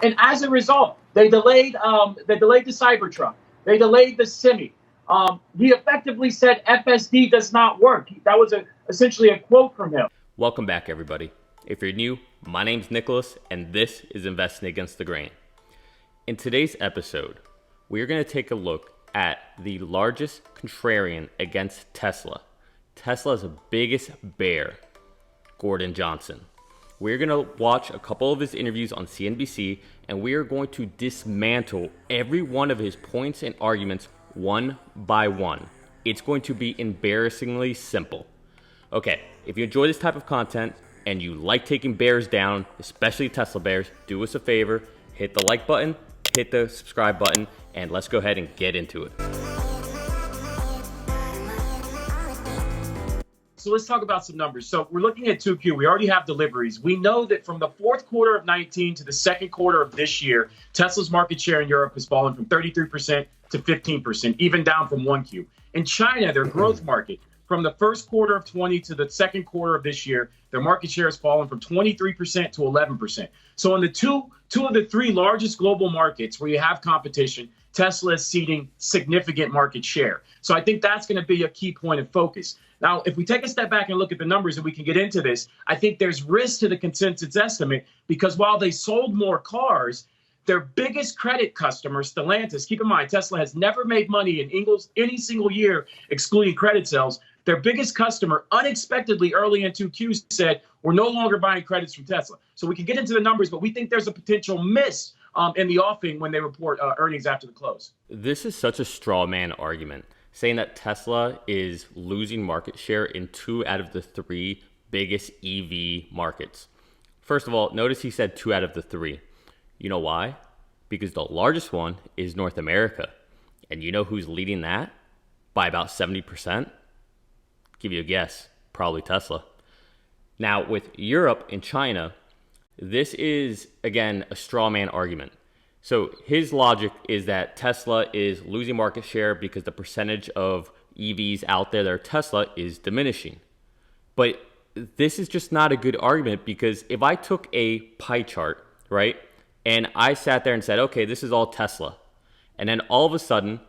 And as a result, they delayed the Cybertruck. They delayed the Semi. He effectively said FSD does not work. That was essentially a quote from him. Welcome back, everybody. If you're new, my name's Nicholas, and this is Investing Against the Grain. In today's episode, we are going to take a look at the largest contrarian against Tesla. Tesla's biggest bear, Gordon Johnson. We're going to watch a couple of his interviews on CNBC, and we are going to dismantle every one of his points and arguments one by one. It's going to be embarrassingly simple. Okay, if you enjoy this type of content and you like taking bears down, especially Tesla bears, do us a favor, hit the like button, hit the subscribe button, and let's go ahead and get into it. So let's talk about some numbers. So we're looking at 2Q. We already have deliveries. We know that from the fourth quarter of 19 to the second quarter of this year, Tesla's market share in Europe has fallen from 33% to 15%, even down from 1Q. In China, their growth market, from the first quarter of 20 to the second quarter of this year, their market share has fallen from 23% to 11%. So in the two of the three largest global markets where you have competition, Tesla is ceding significant market share. So I think that's going to be a key point of focus. Now, if we take a step back and look at the numbers and we can get into this, I think there's risk to the consensus estimate because while they sold more cars, their biggest credit customer, Stellantis, keep in mind, Tesla has never made money in any single year, excluding credit sales. Their biggest customer, unexpectedly early in 2Q, said, we're no longer buying credits from Tesla. So we can get into the numbers, but we think there's a potential miss in the offing when they report earnings after the close. This is such a straw man argument, saying that Tesla is losing market share in 2 out of the 3 biggest EV markets. First of all, notice he said 2 out of the 3. You know why? Because the largest one is North America. And you know who's leading that by about 70%? Give you a guess, probably Tesla. Now, with Europe and China, this is, again, a straw man argument. So his logic is that Tesla is losing market share because the percentage of EVs out there that are Tesla is diminishing. But this is just not a good argument because if I took a pie chart, right, and I sat there and said, okay, this is all Tesla, and then all of a sudden,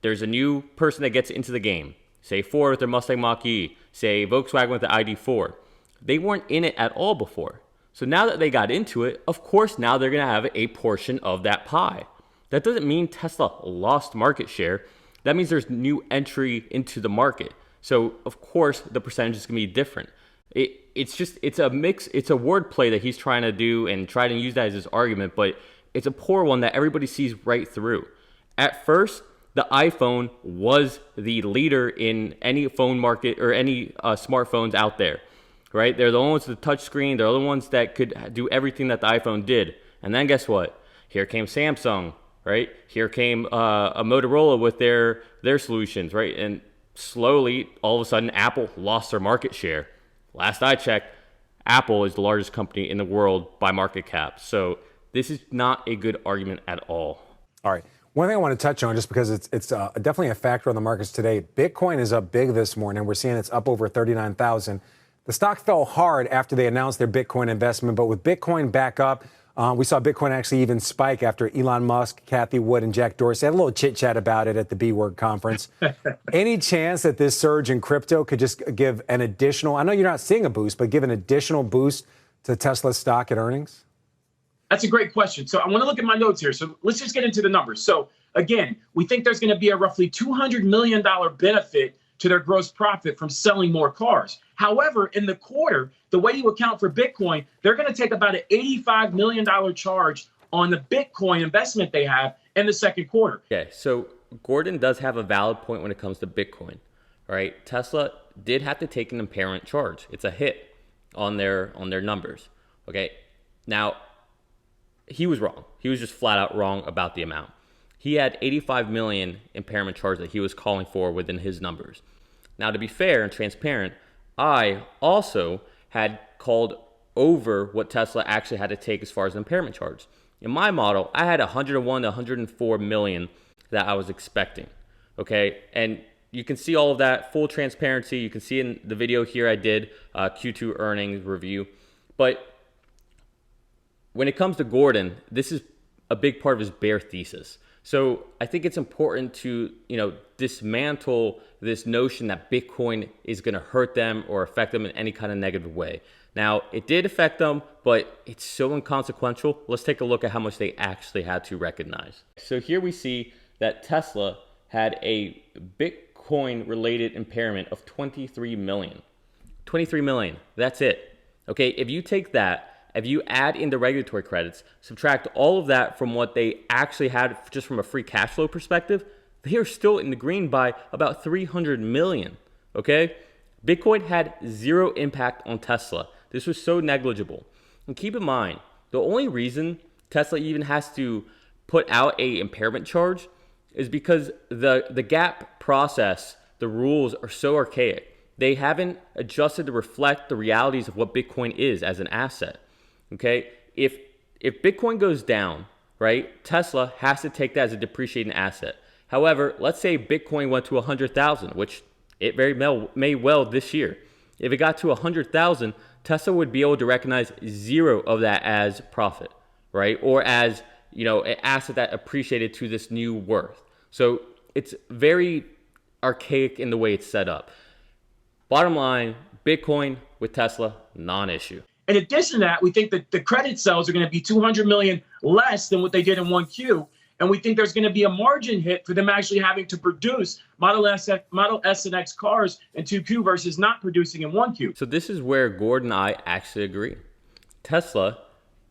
there's a new person that gets into the game, say Ford with their Mustang Mach-E, say Volkswagen with the ID4. They weren't in it at all before. So now that they got into it, of course, now they're going to have a portion of that pie. That doesn't mean Tesla lost market share. That means there's new entry into the market. So, of course, the percentage is going to be different. It's a mix. It's a word play that he's trying to do and try to use that as his argument, but it's a poor one that everybody sees right through. At first, the iPhone was the leader in any phone market or any smartphones out there. Right? They're the ones with the touch screen. They're the ones that could do everything that the iPhone did. And then guess what? Here came Samsung, right? Here came a Motorola with their solutions, right? And slowly, all of a sudden, Apple lost their market share. Last I checked, Apple is the largest company in the world by market cap. So this is not a good argument at all. All right. One thing I want to touch on, just because it's definitely a factor on the markets today, Bitcoin is up big this morning. We're seeing it's up over 39,000. The stock fell hard after they announced their Bitcoin investment, but with Bitcoin back up, we saw Bitcoin actually even spike after Elon Musk, Cathie Wood, and Jack Dorsey had a little chit-chat about it at the B-Word conference. Any chance that this surge in crypto could just give an additional, I know you're not seeing a boost, but give an additional boost to Tesla's stock at earnings? That's a great question. So I want to look at my notes here. So let's just get into the numbers. So again, we think there's going to be a roughly $200 million benefit to their gross profit from selling more cars. However, in the quarter, the way you account for Bitcoin, they're going to take about an $85 million charge on the Bitcoin investment they have in the second quarter. Okay, so Gordon does have a valid point when it comes to Bitcoin. All right, Tesla did have to take an impairment charge. It's a hit on their numbers. Okay, now he was wrong. He was just flat out wrong about the amount. He had 85 million impairment charge that he was calling for within his numbers. Now, to be fair and transparent, I also had called over what Tesla actually had to take as far as the impairment charge. In my model, I had 101 to 104 million that I was expecting. Okay, and you can see all of that, full transparency. You can see in the video here I did Q2 earnings review. But when it comes to Gordon, this is a big part of his bear thesis. So I think it's important to, dismantle this notion that Bitcoin is going to hurt them or affect them in any kind of negative way. Now, it did affect them, but it's so inconsequential. Let's take a look at how much they actually had to recognize. So here we see that Tesla had a Bitcoin-related impairment of 23 million. 23 million, that's it. Okay, if you take that, if you add in the regulatory credits, subtract all of that from what they actually had just from a free cash flow perspective, they are still in the green by about 300 million, okay? Bitcoin had zero impact on Tesla. This was so negligible. And keep in mind, the only reason Tesla even has to put out a impairment charge is because the gap process, the rules are so archaic. They haven't adjusted to reflect the realities of what Bitcoin is as an asset. Okay, if Bitcoin goes down, right, Tesla has to take that as a depreciating asset. However, let's say Bitcoin went to 100,000, which it very may well this year. If it got to 100,000, Tesla would be able to recognize zero of that as profit, right, or as an asset that appreciated to this new worth. So it's very archaic in the way it's set up. Bottom line, Bitcoin with Tesla, non-issue. In addition to that, we think that the credit sales are going to be 200 million less than what they did in 1Q. And we think there's going to be a margin hit for them actually having to produce Model S and X cars in 2Q versus not producing in 1Q. So this is where Gordon and I actually agree. Tesla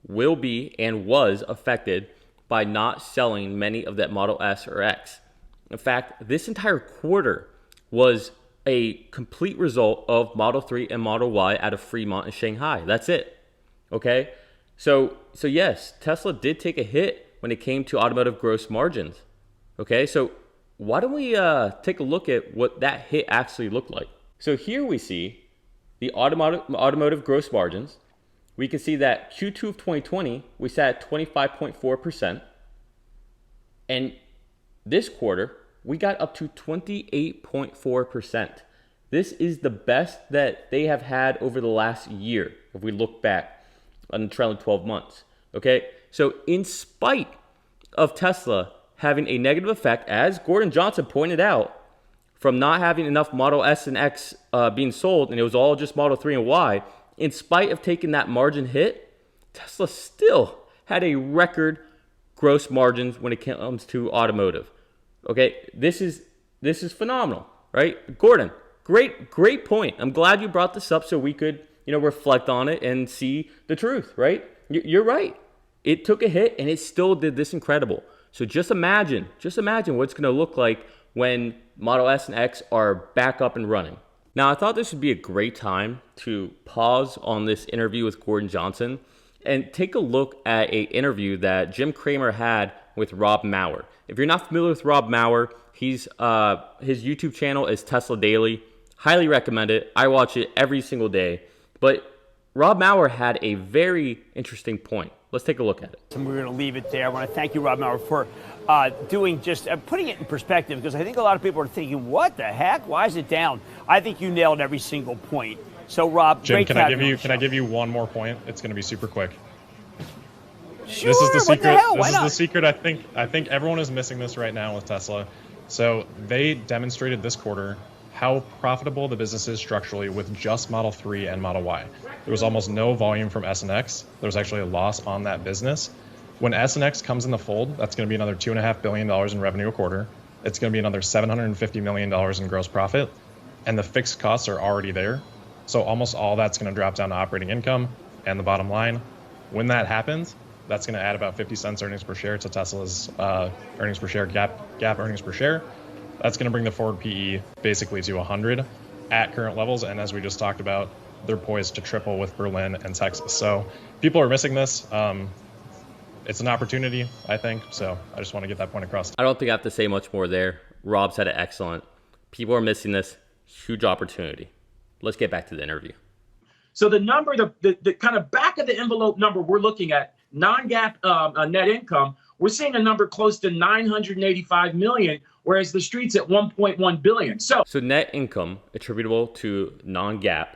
will be and was affected by not selling many of that Model S or X. In fact, this entire quarter was a complete result of Model 3 and Model Y out of Fremont and Shanghai. That's it. Okay? So yes, Tesla did take a hit when it came to automotive gross margins. Okay? So why don't we take a look at what that hit actually looked like? So here we see the automotive gross margins. We can see that Q2 of 2020, we sat at 25.4%. And this quarter, we got up to 28.4%. This is the best that they have had over the last year, if we look back on the trailing 12 months. Okay, so in spite of Tesla having a negative effect, as Gordon Johnson pointed out, from not having enough Model S and X being sold, and it was all just Model 3 and Y, in spite of taking that margin hit, Tesla still had a record gross margins when it comes to automotive. Okay, this is phenomenal, right? Gordon, great point. I'm glad you brought this up so we could, reflect on it and see the truth, right? You're right. It took a hit and it still did this incredible. So just imagine what it's going to look like when Model S and X are back up and running. Now, I thought this would be a great time to pause on this interview with Gordon Johnson and take a look at an interview that Jim Cramer had with Rob Maurer. If you're not familiar with Rob Maurer, his YouTube channel is Tesla Daily. Highly recommend it. I watch it every single day. But Rob Maurer had a very interesting point. Let's take a look at it. And we're going to leave it there. I want to thank you, Rob Maurer, for putting it in perspective, because I think a lot of people are thinking, what the heck? Why is it down? I think you nailed every single point. So, Rob, Jim, great can I give you one more point? It's going to be super quick. Sure, this is the secret. What the hell? This is the secret. I think everyone is missing this right now with Tesla. So they demonstrated this quarter how profitable the business is structurally with just Model 3 and Model Y. There was almost no volume from S and X. There was actually a loss on that business. When S and X comes in the fold, that's going to be another $2.5 billion in revenue a quarter. It's going to be another $750 million in gross profit, and the fixed costs are already there. So almost all that's going to drop down to operating income and the bottom line. When that happens, that's going to add about 50 cents earnings per share to Tesla's earnings per share, GAAP earnings per share. That's going to bring the forward PE basically to 100 at current levels. And as we just talked about, they're poised to triple with Berlin and Texas. So people are missing this. It's an opportunity, I think. So I just want to get that point across. I don't think I have to say much more there. Rob said it excellent. People are missing this huge opportunity. Let's get back to the interview. So the number, the kind of back of the envelope number we're looking at, non-GAAP net income, we're seeing a number close to 985 million, whereas the street's at 1.1 billion. So net income attributable to non-GAAP,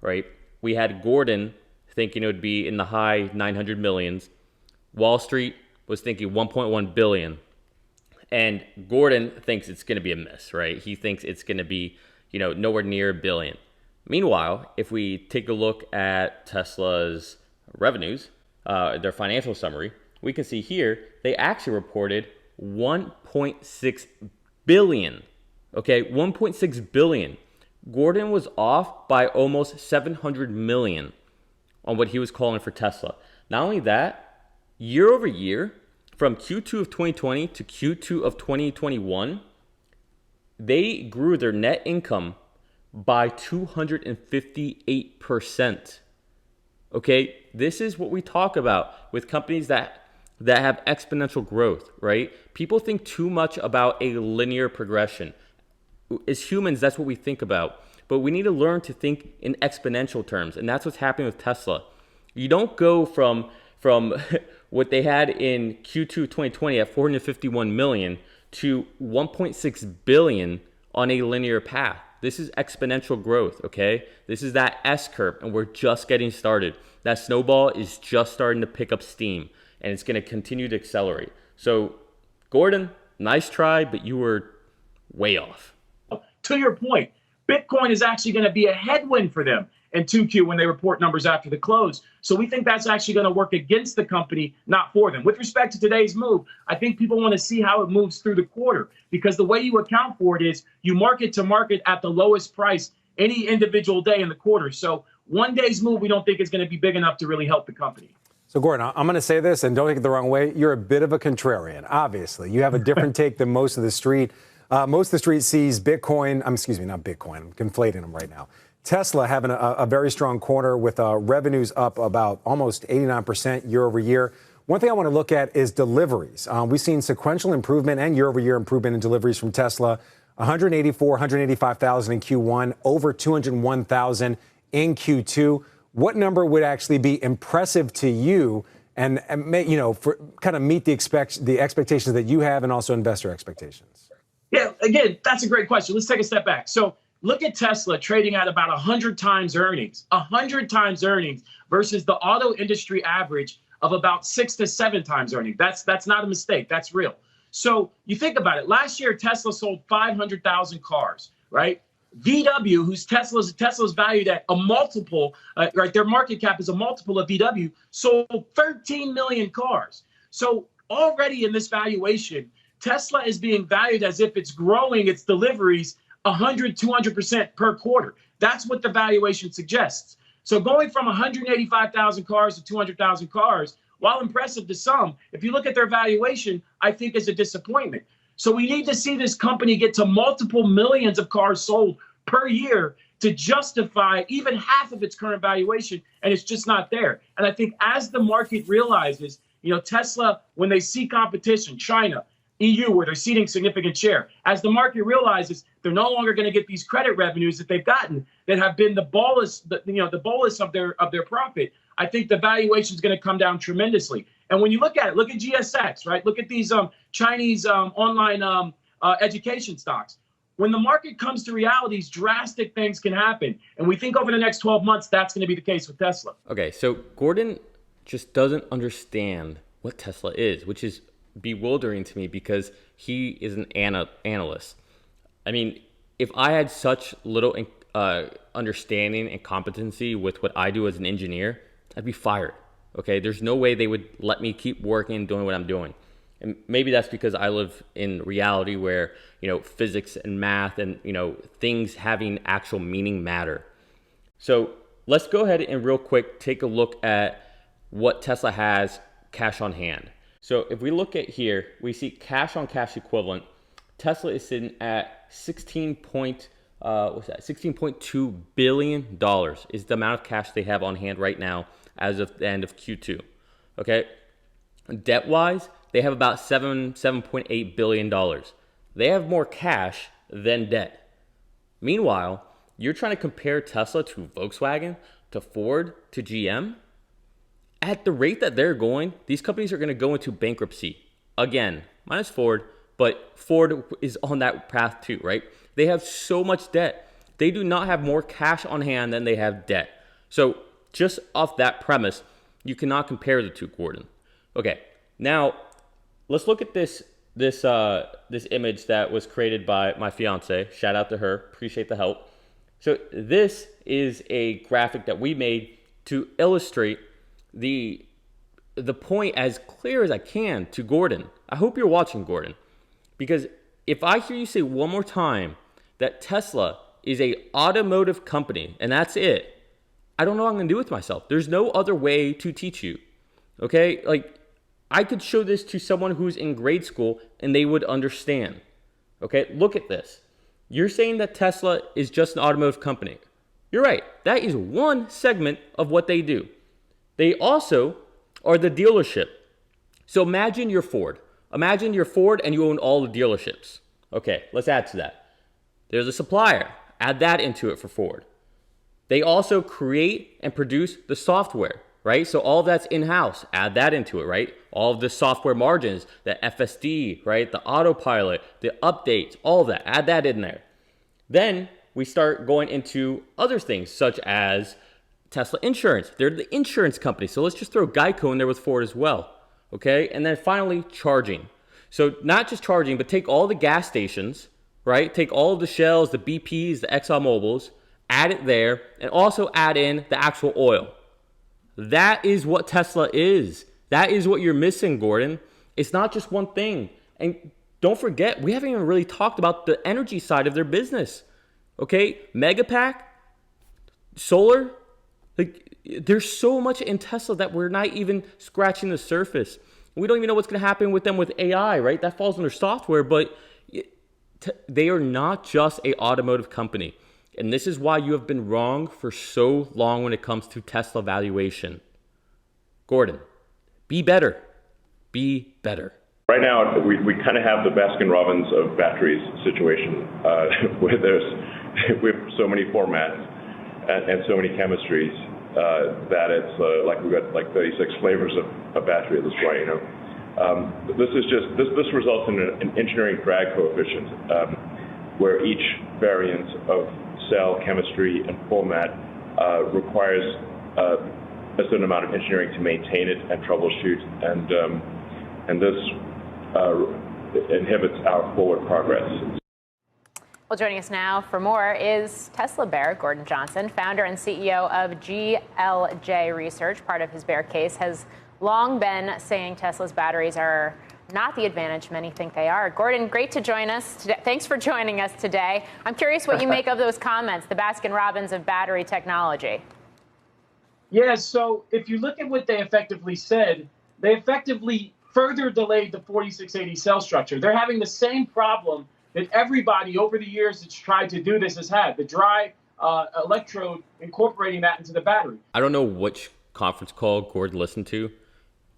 right? We had Gordon thinking it would be in the high 900 millions. Wall Street was thinking 1.1 billion. And Gordon thinks it's going to be a miss, right? He thinks it's going to be, nowhere near a billion. Meanwhile, if we take a look at Tesla's revenues, their financial summary, we can see here they actually reported 1.6 billion. Okay, 1.6 billion. Gordon was off by almost 700 million on what he was calling for Tesla. Not only that, year over year, from Q2 of 2020 to Q2 of 2021, they grew their net income by 258%. Okay, this is what we talk about with companies that have exponential growth, right? People think too much about a linear progression. As humans, that's what we think about. But we need to learn to think in exponential terms, and that's what's happening with Tesla. You don't go from what they had in Q2 2020 at 451 million to 1.6 billion on a linear path. This is exponential growth, okay? This is that S curve, and we're just getting started. That snowball is just starting to pick up steam, and it's going to continue to accelerate. So, Gordon, nice try, but you were way off. To your point, Bitcoin is actually going to be a headwind for them in 2Q when they report numbers after the close. So we think that's actually going to work against the company, not for them. With respect to today's move, I think people want to see how it moves through the quarter, because the way you account for it is you market to market at the lowest price any individual day in the quarter. So one day's move we don't think is going to be big enough to really help the company. So, Gordon, I'm going to say this, and don't take it the wrong way. You're a bit of a contrarian, obviously. You have a different take than most of the street. Most of the street sees Bitcoin, not Bitcoin, I'm conflating them right now. Tesla having a very strong quarter with revenues up about almost 89% year over year. One thing I want to look at is deliveries. We've seen sequential improvement and year over year improvement in deliveries from Tesla. 185,000 in Q1, over 201,000 in Q2. What number would actually be impressive to you and for kind of meet the expectations that you have and also investor expectations? Yeah, again, that's a great question. Let's take a step back. So look at Tesla trading at about 100 times earnings, 100 times earnings versus the auto industry average of about 6 to 7 times earnings. That's not a mistake. That's real. So you think about it. Last year, Tesla sold 500,000 cars, right? VW, whose Tesla's valued at a multiple, right? Their market cap is a multiple of VW, sold 13 million cars. So already in this valuation, Tesla is being valued as if it's growing its deliveries 100, 200% per quarter. That's what the valuation suggests. So going from 185,000 cars to 200,000 cars, while impressive to some, if you look at their valuation, I think is a disappointment. So we need to see this company get to multiple millions of cars sold per year to justify even half of its current valuation, and it's just not there. And I think as the market realizes, Tesla, when they see competition, China, EU, where they're ceding significant share, as the market realizes they're no longer going to get these credit revenues that they've gotten that have been the bolus of their profit, I think the valuation is going to come down tremendously. And when you look at it, look at GSX, right? Look at these Chinese online education stocks. When the market comes to realities, drastic things can happen. And we think over the next 12 months, that's going to be the case with Tesla. Okay, so Gordon just doesn't understand what Tesla is, which is bewildering to me because he is an analyst. I mean, if I had such little understanding and competency with what I do as an engineer, I'd be fired. Okay, there's no way they would let me keep working, doing what I'm doing. And maybe that's because I live in reality where, physics and math and, things having actual meaning matter. So let's go ahead and real quick take a look at what Tesla has cash on hand. So if we look at here, we see cash on cash equivalent. Tesla is sitting at $16.2 billion is the amount of cash they have on hand right now as of the end of Q2. Okay. Debt-wise, they have about $7.8 billion. They have more cash than debt. Meanwhile, you're trying to compare Tesla to Volkswagen, to Ford, to GM. At the rate that they're going, these companies are going to go into bankruptcy. Again, minus Ford, but Ford is on that path too, right? They have so much debt. They do not have more cash on hand than they have debt. So just off that premise, you cannot compare the two, Gordon. Okay, now let's look at this image that was created by my fiance. Shout out to her. Appreciate the help. So this is a graphic that we made to illustrate the point as clear as I can to Gordon. I hope you're watching, Gordon, because if I hear you say one more time that Tesla is a automotive company and that's it, I don't know what I'm going to do with myself. There's no other way to teach you. Okay? Like, I could show this to someone who's in grade school and they would understand. Okay? Look at this. You're saying that Tesla is just an automotive company. You're right. That is one segment of what they do. They also are the dealership. So imagine you're Ford. Imagine you're Ford and you own all the dealerships. Okay, let's add to that. There's a supplier. Add that into it for Ford. They also create and produce the software, right? So all that's in-house. Add that into it, right? All of the software margins, the FSD, right? The autopilot, the updates, all of that. Add that in there. Then we start going into other things such as Tesla Insurance. They're the insurance company. So let's just throw Geico in there with Ford as well. Okay. And then finally, charging. So not just charging, but take all the gas stations, right? Take all of the Shells, the BPs, the ExxonMobils, add it there, and also add in the actual oil. That is what Tesla is. That is what you're missing, Gordon. It's not just one thing. And don't forget, we haven't even really talked about the energy side of their business. Okay? Megapack, solar, like there's so much in Tesla that we're not even scratching the surface. We don't even know what's going to happen with them with AI, right? That falls under software, but they are not just an automotive company. And this is why you have been wrong for so long when it comes to Tesla valuation. Gordon, be better. Be better. Right now, we kind of have the Baskin-Robbins of batteries situation, where we have so many formats and so many chemistries that it's like we've got like 36 flavors of battery at this point. You know, this results in an engineering drag coefficient where each variant of cell chemistry and format requires a certain amount of engineering to maintain it and troubleshoot, and this inhibits our forward progress. Well, joining us now for more is Tesla Bear, Gordon Johnson, founder and CEO of GLJ Research. Part of his bear case has long been saying Tesla's batteries are not the advantage many think they are. Gordon, great to join us today. Thanks for joining us today. I'm curious what you make of those comments, the Baskin-Robbins of battery technology. Yeah, so if you look at what they effectively said, they effectively further delayed the 4680 cell structure. They're having the same problem that everybody over the years that's tried to do this has had, the dry electrode, incorporating that into the battery. I don't know which conference call Gordon listened to.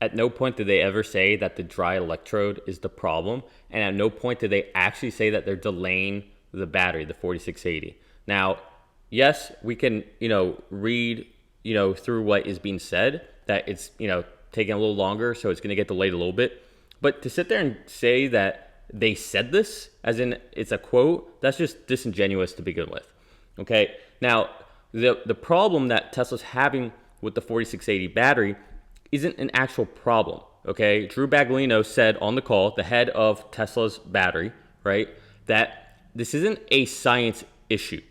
At no point did they ever say that the dry electrode is the problem. And at no point did they actually say that they're delaying the battery, the 4680. Now, yes, we can, read, through what is being said, that it's, taking a little longer, so it's going to get delayed a little bit. But to sit there and say that they said this, as in it's a quote, that's just disingenuous to begin with. Okay? Now, the problem that Tesla's having with the 4680 battery isn't an actual problem, okay? Drew Baglino said on the call, the head of Tesla's battery, right, that this isn't a science issue.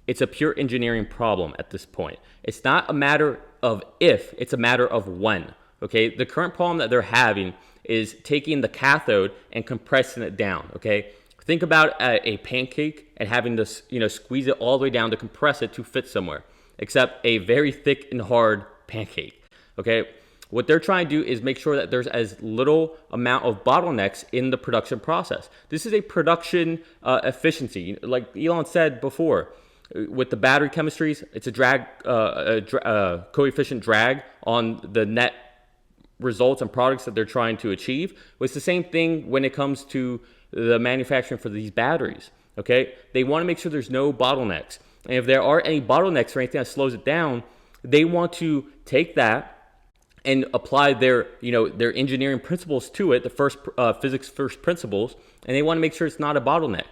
It's a pure engineering problem at this point. It's not a matter of if, it's a matter of when, okay? The current problem that they're having is taking the cathode and compressing it down, okay? Think about a pancake and having to, squeeze it all the way down to compress it to fit somewhere, except a very thick and hard pancake, okay? What they're trying to do is make sure that there's as little amount of bottlenecks in the production process. This is a production efficiency. Like Elon said before, with the battery chemistries, it's a coefficient drag on the net results and products that they're trying to achieve. It's the same thing when it comes to the manufacturing for these batteries, okay? They want to make sure there's no bottlenecks. And if there are any bottlenecks or anything that slows it down, they want to take that and apply their engineering principles to it, the first physics first principles, and they want to make sure it's not a bottleneck.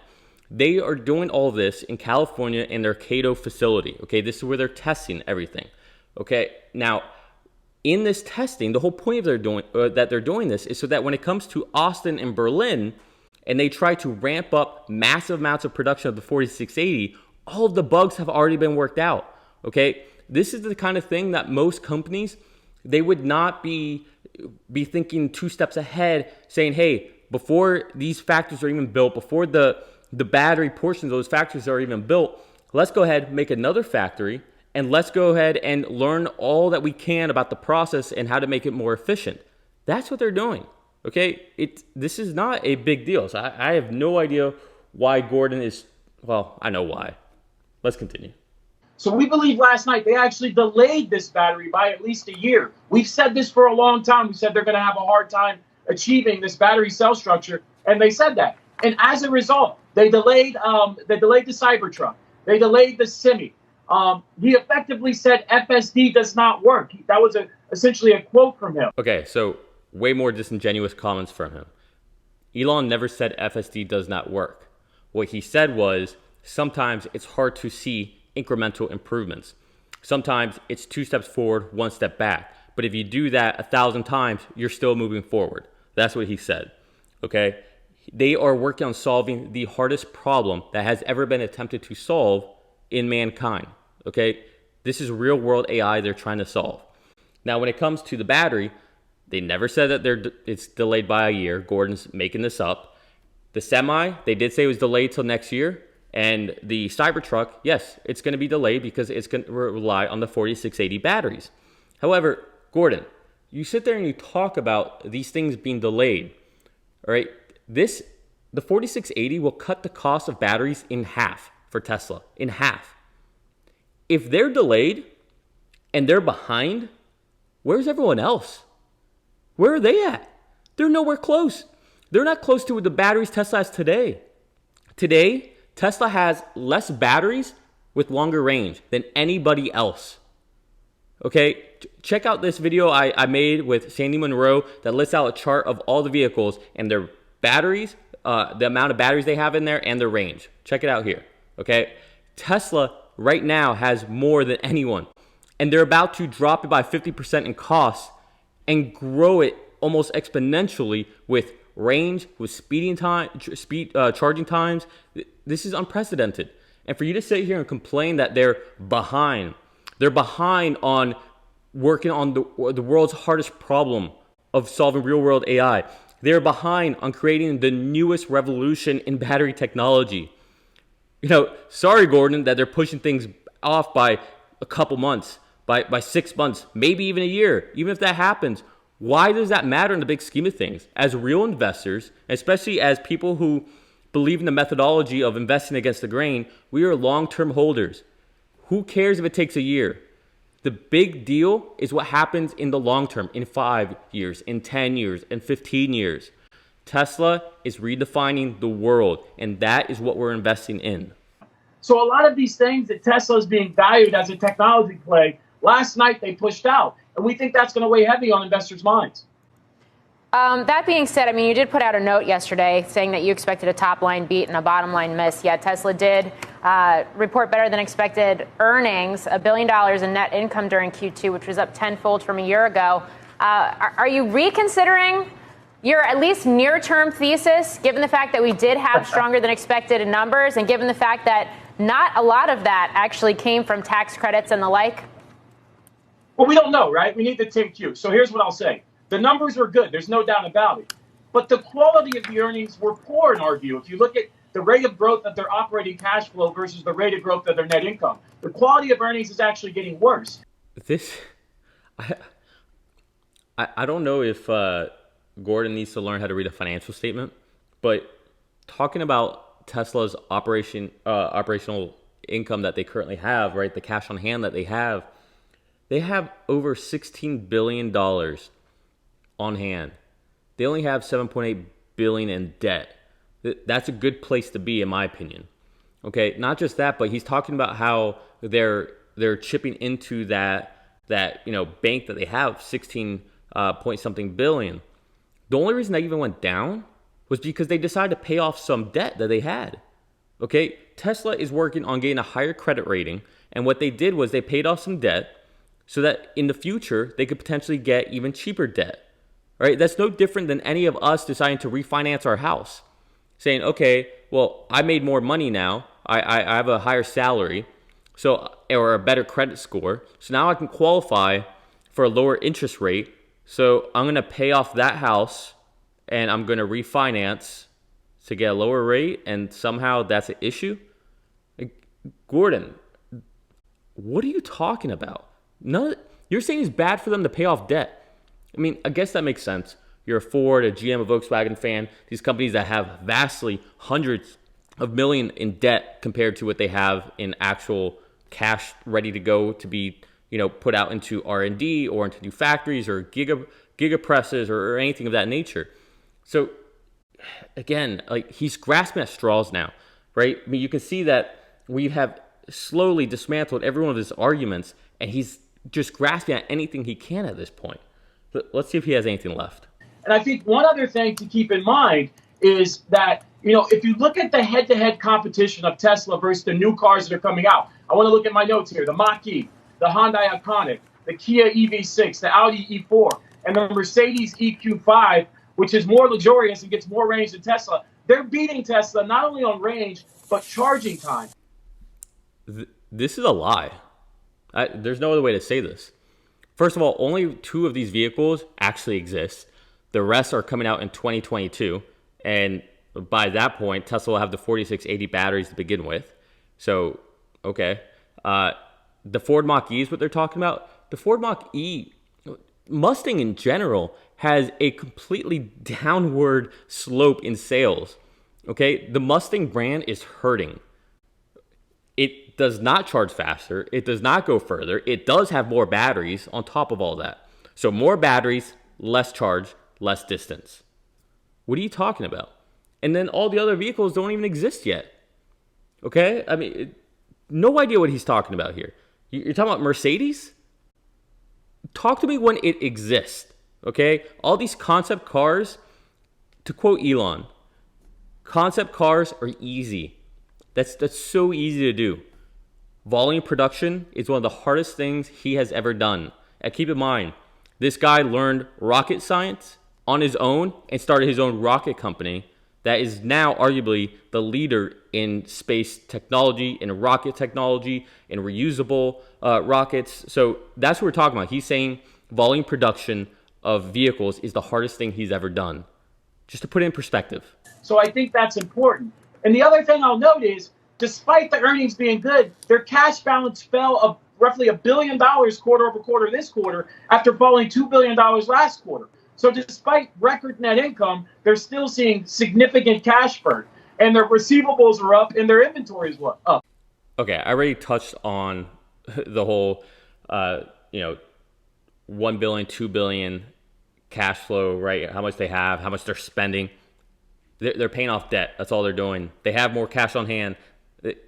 They are doing all this in California in their Cato facility. Okay, this is where they're testing everything. Okay, now in this testing, the whole point of that they're doing this is so that when it comes to Austin and Berlin, and they try to ramp up massive amounts of production of the 4680, all of the bugs have already been worked out. Okay, this is the kind of thing that most companies, they would not be thinking 2 steps ahead, saying, hey, before these factories are even built, before the battery portions of those factories are even built, let's go ahead and make another factory, and let's go ahead and learn all that we can about the process and how to make it more efficient. That's what they're doing. Okay, this is not a big deal. So I have no idea why Gordon is, well, I know why. Let's continue. So we believe last night they actually delayed this battery by at least a year. We've said this for a long time. We said they're going to have a hard time achieving this battery cell structure, and they said that. And as a result, they delayed the Cybertruck. They delayed the Semi. He effectively said FSD does not work. That was essentially a quote from him. Okay, so way more disingenuous comments from him. Elon never said FSD does not work. What he said was sometimes it's hard to see incremental improvements. Sometimes it's 2 steps forward, 1 step back. But if you do that 1,000 times, you're still moving forward. That's what he said. Okay? They are working on solving the hardest problem that has ever been attempted to solve in mankind. Okay? This is real world AI they're trying to solve. Now, when it comes to the battery, they never said that it's delayed by a year. Gordon's making this up. The Semi, they did say it was delayed till next year. And the Cybertruck, yes, it's going to be delayed because it's going to rely on the 4680 batteries. However, Gordon, you sit there and you talk about these things being delayed. All right, the 4680 will cut the cost of batteries in half for Tesla, in half. If they're delayed and they're behind, where's everyone else? Where are they at? They're nowhere close. They're not close to the batteries Tesla has today. Today, Tesla has less batteries with longer range than anybody else. Okay, check out this video I made with Sandy Monroe that lists out a chart of all the vehicles and their batteries, the amount of batteries they have in there and their range. Check it out here, okay? Tesla right now has more than anyone, and they're about to drop it by 50% in cost and grow it almost exponentially with range, with charging times. This is unprecedented. And for you to sit here and complain that they're behind on working on the world's hardest problem of solving real world AI. They're behind on creating the newest revolution in battery technology. Sorry, Gordon, that they're pushing things off by a couple months, by 6 months, maybe even a year. Even if that happens, why does that matter in the big scheme of things? As real investors, especially as people who believe in the methodology of investing against the grain, we are long-term holders. Who cares if it takes a year? The big deal is what happens in the long term, in 5 years, in 10 years, in 15 years. Tesla is redefining the world, and that is what we're investing in. So a lot of these things that Tesla is being valued as a technology play, last night they pushed out. And we think that's going to weigh heavy on investors' minds. That being said, you did put out a note yesterday saying that you expected a top line beat and a bottom line miss. Yet Tesla did report better than expected earnings, $1 billion in net income during Q2, which was up tenfold from a year ago. Are you reconsidering your at least near-term thesis, given the fact that we did have stronger than expected numbers and given the fact that not a lot of that actually came from tax credits and the like? Well, we don't know, right? We need the 10Q. So here's what I'll say. The numbers were good. There's no doubt about it. But the quality of the earnings were poor in our view. If you look at the rate of growth of their operating cash flow versus the rate of growth of their net income, the quality of earnings is actually getting worse. I don't know if Gordon needs to learn how to read a financial statement, but talking about Tesla's operational income that they currently have, right, the cash on hand that they have over $16 billion on hand. They only have $7.8 billion in debt. That's a good place to be, in my opinion. Okay, not just that, but he's talking about how they're chipping into that bank that they have, 16 point something billion. The only reason that even went down was because they decided to pay off some debt that they had. Okay, Tesla is working on getting a higher credit rating, and what they did was they paid off some debt. so that in the future they could potentially get even cheaper debt. Right? That's no different than any of us deciding to refinance our house. Saying, okay, well, I made more money now. I have a higher salary, or a better credit score. So now I can qualify for a lower interest rate. So I'm going to pay off that house and I'm going to refinance to get a lower rate. And somehow that's an issue. Gordon, what are you talking about? You're saying it's bad for them to pay off debt. I mean, I guess that makes sense. You're a Ford, a GM, a Volkswagen fan. These companies that have vastly hundreds of millions in debt compared to what they have in actual cash ready to go to be, put out into R&D or into new factories or giga presses or anything of that nature. So again, like, he's grasping at straws now, right? I mean, you can see that we have slowly dismantled every one of his arguments, and he's just grasping at anything he can at this point. Let's see if he has anything left. And I think one other thing to keep in mind is that, if you look at the head-to-head competition of Tesla versus the new cars that are coming out, I want to look at my notes here, the Mach-E, the Hyundai Iconic, the Kia EV6, the Audi E4, and the Mercedes EQ5, which is more luxurious and gets more range than Tesla. They're beating Tesla not only on range, but charging time. This is a lie. There's no other way to say this. First of all, only 2 of these vehicles actually exist. The rest are coming out in 2022. And by that point, Tesla will have the 4680 batteries to begin with. So, okay. The Ford Mach-E is what they're talking about. The Ford Mach-E, Mustang in general, has a completely downward slope in sales. Okay? The Mustang brand is hurting. It does not charge faster. It does not go further. It does have more batteries on top of all that. So more batteries, less charge, less distance. What are you talking about? And then all the other vehicles don't even exist yet. Okay? I mean, no idea what he's talking about here. You're talking about Mercedes? Talk to me when it exists. Okay? All these concept cars, to quote Elon, concept cars are easy. That's so easy to do. Volume production is one of the hardest things he has ever done. And keep in mind, this guy learned rocket science on his own and started his own rocket company that is now arguably the leader in space technology, in rocket technology, in reusable rockets. So that's what we're talking about. He's saying volume production of vehicles is the hardest thing he's ever done. Just to put it in perspective. So I think that's important. And the other thing I'll note is, despite the earnings being good, their cash balance fell of roughly $1 billion quarter over quarter this quarter after falling $2 billion last quarter. So despite record net income, they're still seeing significant cash burn. And their receivables are up and their inventory is up. Okay, I already touched on the whole, 1 billion, 2 billion cash flow, right? How much they have, how much they're spending. They're paying off debt. That's all they're doing. They have more cash on hand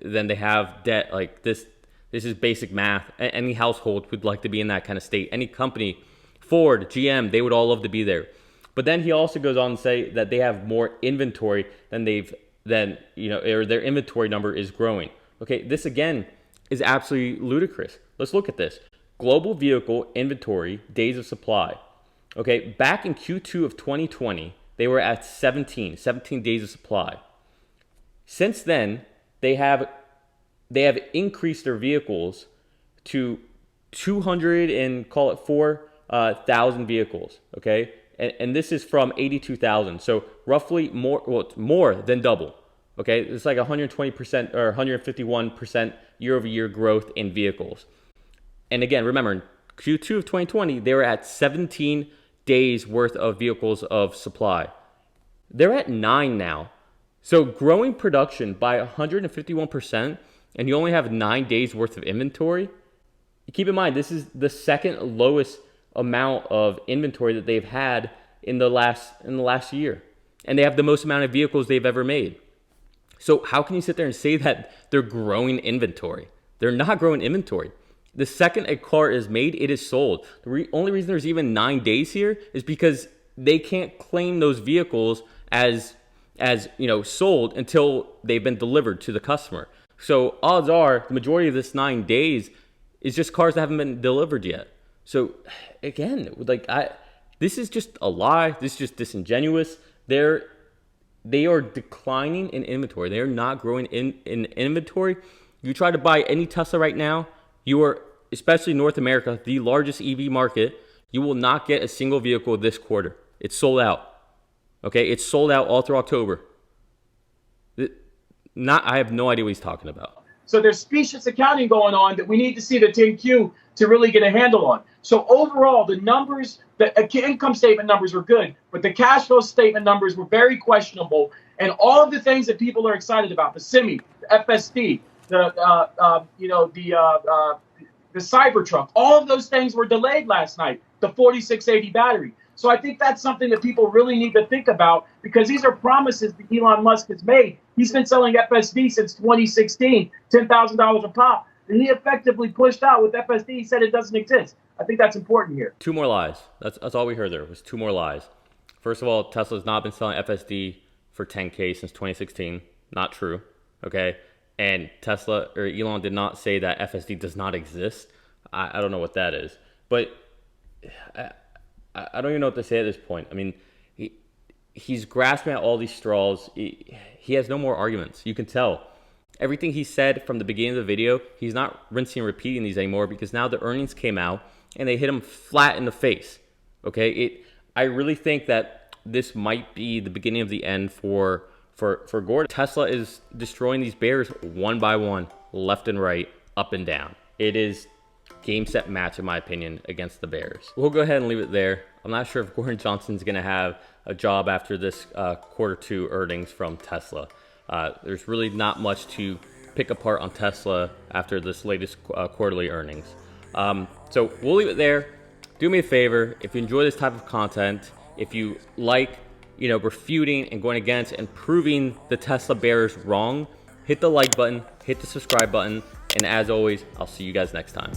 than they have debt. Like this is basic math. Any household would like to be in that kind of state. Any company, Ford, GM, they would all love to be there. But then he also goes on to say that they have more inventory than or their inventory number is growing. Okay, this again is absolutely ludicrous. Let's look at this. Global vehicle inventory days of supply. Okay, back in Q2 of 2020, they were at 17 days of supply. Since then, they have increased their vehicles to 200 and call it 4,000 vehicles. Okay, and this is from 82,000. So roughly more, well, it's more than double. Okay, it's like 120% or 151% year over year growth in vehicles. And again, remember, in Q2 of 2020, they were at 17 days worth of vehicles of supply. They're at 9 now. So growing production by 151%, and you only have 9 days worth of inventory. Keep in mind, this is the second lowest amount of inventory that they've had in the last year. And they have the most amount of vehicles they've ever made. So how can you sit there and say that they're growing inventory? They're not growing inventory. The second a car is made, it is sold. The only reason there's even 9 days here is because they can't claim those vehicles as sold until they've been delivered to the customer. So odds are the majority of this 9 days It's just cars that haven't been delivered yet. So again, this is just a lie. This is just disingenuous. They are declining in inventory. They are not growing in inventory. You try to buy any Tesla right now, you are, especially North America, the largest EV market, you will not get a single vehicle this quarter. It's sold out. Okay, it's sold out all through October. I have no idea what he's talking about. So there's specious accounting going on that we need to see the 10Q to really get a handle on. So overall, the numbers, the income statement numbers were good, but the cash flow statement numbers were very questionable. And all of the things that people are excited about, the Semi, the FSD, the Cybertruck, all of those things were delayed last night, the 4680 battery. So I think that's something that people really need to think about, because these are promises that Elon Musk has made. He's been selling FSD since 2016, $10,000 a pop. And he effectively pushed out with FSD. He said it doesn't exist. I think that's important here. Two more lies. That's all we heard there was two more lies. First of all, Tesla's not been selling FSD for 10K since 2016. Not true. Okay. And Tesla or Elon did not say that FSD does not exist. I don't know what that is. But I don't even know what to say at this point. I mean, he's grasping at all these straws. He has no more arguments. You can tell. Everything he said from the beginning of the video, he's not rinsing and repeating these anymore, because now the earnings came out and they hit him flat in the face. Okay? I really think that this might be the beginning of the end for Gordon. Tesla is destroying these bears one by one, left and right, up and down. It is game, set, match, in my opinion, against the Bears. We'll go ahead and leave it there. I'm not sure if Gordon Johnson's going to have a job after this quarter two earnings from Tesla. There's really not much to pick apart on Tesla after this latest quarterly earnings. So we'll leave it there. Do me a favor, if you enjoy this type of content, if you like, refuting and going against and proving the Tesla bears wrong, hit the like button, hit the subscribe button, and as always, I'll see you guys next time.